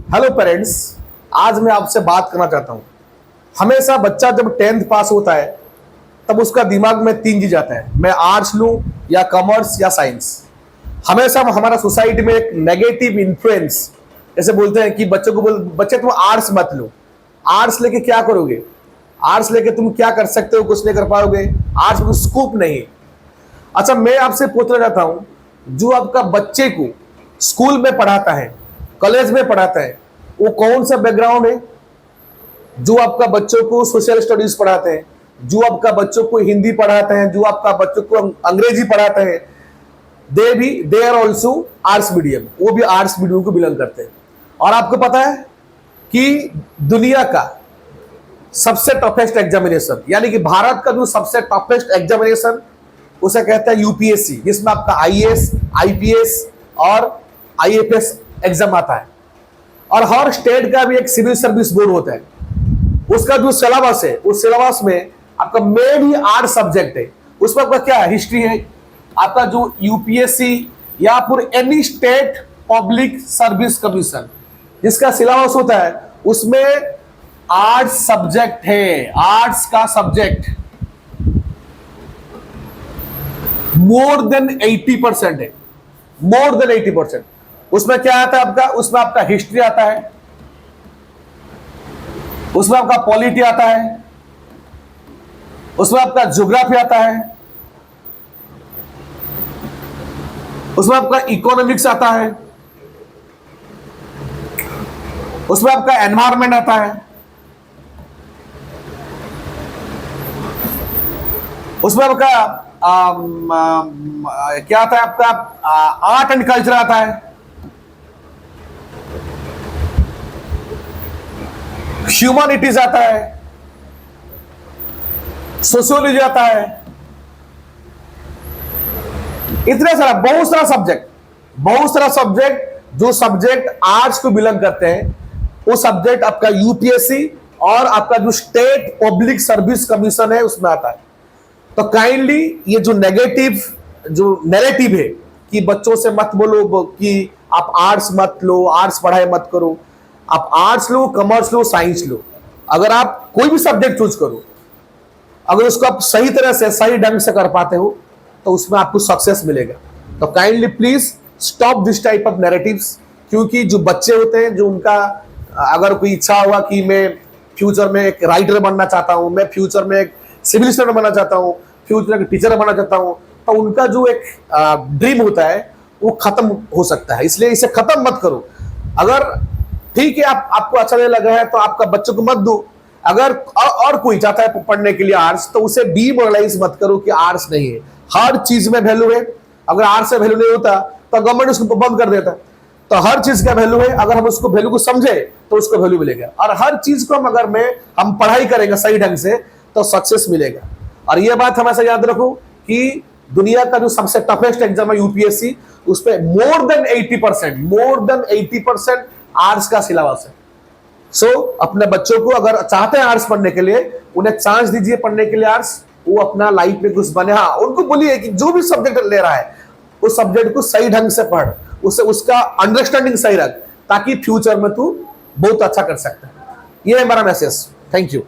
Hello parents, आज मैं आपसे बात करना चाहता हूं। हमेशा बच्चा जब 10th पास होता है तब उसका दिमाग में 3 चीज आता है, मैं आर्ट्स लूं या कॉमर्स या साइंस। हमेशा हमारा सोसाइटी में एक नेगेटिव इन्फ्लुएंस, जैसे बोलते हैं कि बच्चों को बच्चे तुम आर्ट्स मत लो, आर्ट्स लेके क्या करोगे, आर्ट्स लेके तुम क्या कर सकते हो, कुछ नहीं कर पाओगे, आर्ट्स में स्कोप नहीं। अच्छा, मैं आपसे पूछना चाहता हूं, जो आपका बच्चे को स्कूल में पढ़ाता है, कॉलेज में पढ़ाता है, वो कौन सा बैकग्राउंड है? जो आपका बच्चों को सोशल स्टडीज पढ़ाते हैं, जो आपका बच्चों को हिंदी पढ़ाते हैं, जो आपका बच्चों को अंग्रेजी पढ़ाते हैं, they are also arts medium, वो भी आर्ट्स मीडियम को बिलोंग करते हैं। और आपको पता है कि दुनिया का सबसे टफेस्ट एग्जामिनेशन, यानी कि भारत का जो सबसे टफेस्ट एग्जामिनेशन, उसे कहते हैं यूपीएससी, जिसमें आपका आईएएस, आईपीएस और आईएफएस एग्जाम आता है। और हर स्टेट का भी एक सिविल सर्विस बोर्ड होता है। उसका जो सिलेबस है, उस सिलेबस में आपका मेन ही 8 सब्जेक्ट है। उसमें आपका क्या है, हिस्ट्री है, आपका जो यूपीएससी या फिर any state public service commission जिसका सिलेबस होता है, उसमें 8 सब्जेक्ट है। आर्ट्स का सब्जेक्ट मोर देन 80% है, मोर देन 80%। उसमें क्या आता है आपका, उसमें आपका हिस्ट्री आता है, उसमें आपका पॉलिटी आता है, उसमें आपका ज्योग्राफी आता है, उसमें आपका इकोनॉमिक्स आता है, उसमें आपका एनवायरमेंट आता है, उसमें आपका क्या आता है, आपका आर्ट एंड कल्चर आता है, ह्यूमैनिटीज आता है, सोशियोलॉजी आता है, इतने सारा बहुत सारा सब्जेक्ट जो सब्जेक्ट आर्ट्स को बिलोंग करते हैं, वो सब्जेक्ट आपका यूपीएससी और आपका जो स्टेट पब्लिक सर्विस कमीशन है उसमें आता है। तो काइंडली ये जो नेगेटिव जो नैरेटिव है कि बच्चों से मत बोलो कि आप आर्ट्स मत लो, आर्ट्स पढ़ाई मत करो, आप आर्ट्स लो, कॉमर्स लो, साइंस लो, अगर आप कोई भी सब्जेक्ट चूज करो, अगर उसको आप सही तरह से सही ढंग से कर पाते हो तो उसमें आपको सक्सेस मिलेगा। तो kindly please stop this type of narratives, क्योंकि जो बच्चे होते हैं, जो उनका अगर कोई इच्छा होगा कि मैं फ्यूचर में एक राइटर बनना चाहता हूं, मैं फ्यूचर में एक सिविल सर्जन बनना चाहता हूं, फ्यूचर में टीचर बनना चाहता हूं, तो उनका जो एक ड्रीम होता है वो खत्म हो सकता है। इसलिए इसे खत्म मत करो। अगर ठीक है आपको अच्छा नहीं लगा है तो आपका बच्चों को मत दो। अगर और कोई चाहता है पढ़ने के लिए आर्ट्स, तो उसे डीमोरलाइज मत करो कि आर्ट्स नहीं है। हर चीज में वैल्यू है। अगर आर्ट्स से वैल्यू नहीं होता तो गवर्नमेंट उसको बंद कर देता। तो हर चीज का वैल्यू है, अगर हम उसको वैल्यू को समझे तो उसको वैल्यू मिलेगा। और हर चीज को हम पढ़ाई करेंगे सही ढंग से तो सक्सेस मिलेगा। और यह बात हमेशा याद रखो कि दुनिया का जो सबसे टफेस्ट एग्जाम है यूपीएससी, उस पर मोर देन 80% आर्ट्स का सिलेबस है। सो अपने बच्चों को अगर चाहते हैं आर्ट्स पढ़ने के लिए, उन्हें चांस दीजिए पढ़ने के लिए आर्ट्स, वो अपना लाइफ में कुछ बने। हाँ, उनको बोलिए कि जो भी सब्जेक्ट ले रहा है उस सब्जेक्ट को सही ढंग से पढ़, उससे उसका अंडरस्टैंडिंग सही रख, ताकि फ्यूचर में तू बहुत अच्छा कर सकता है। ये है मेरा मैसेज। Thank you.